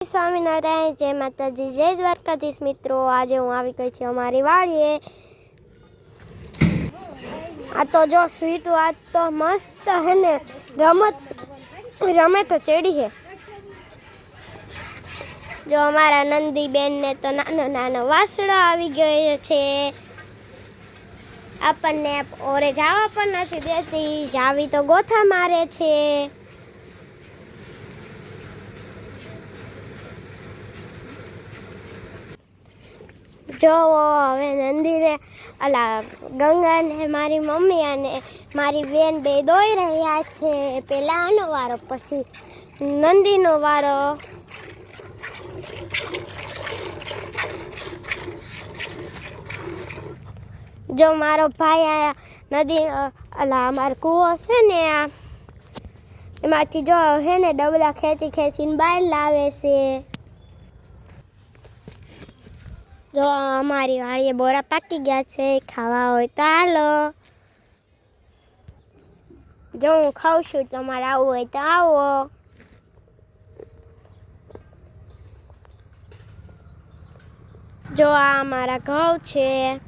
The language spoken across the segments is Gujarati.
સ્વામિનારાયણ, જય માતાજી, જય દ્વારકાધીશ મિત્રો। આજે હું આવી ગઈ છું અમારી વાડીએ। આ તો જો સ્વીટુ આજ તો મસ્ત હે ને રમે તો ચડી હે। જો અમારા નંદી બેન ને તો નાનો વાસડો આવી ગયો છે। આપણને ઓરે જવા પણ નથી દેતી, જાવી તો ગોથા મારે છે। જો હવે નંદીને અલા ગંગાને મારી મમ્મી અને મારી બેન બે દોઈ રહ્યા છે। પહેલા આનો વારો, પછી નંદીનો વારો। જો મારો ભાઈ આ નદી અલા અમારો કૂવો છે ને એમાંથી જો હે ને ડબલા ખેંચી ખેંચીને બહાર લાવે છે। જો અમારી વાડીએ બોરા પાકી ગયા છે, ખાવા હોય તો હાલો। જો હું ખાઉં છું, તમારે આવવું હોય તો આવો। જો આ અમારા ઘઉં છે,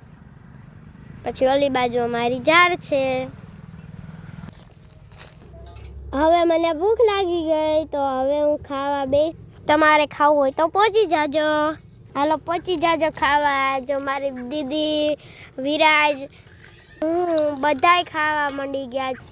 પછી ઓલી બાજુ અમારી ઝાડ છે। હવે મને ભૂખ લાગી ગઈ તો હવે હું ખાવા બેસ। તમારે ખાવું હોય તો પહોંચી જાજો, હાલો પહોંચી જાજો ખાવા। જો મારી દીદી, વિરાજ, બધાય ખાવા માંડી ગયા।